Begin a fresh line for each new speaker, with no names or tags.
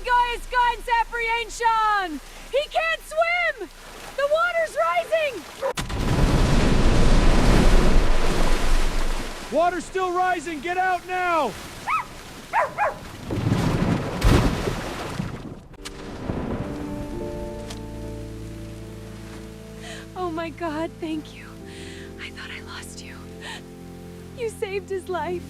guys can't apprehension! He can't swim! The water's rising!
Water's still rising! Get out now!
Oh my God, thank you. I thought I lost you. You saved his life.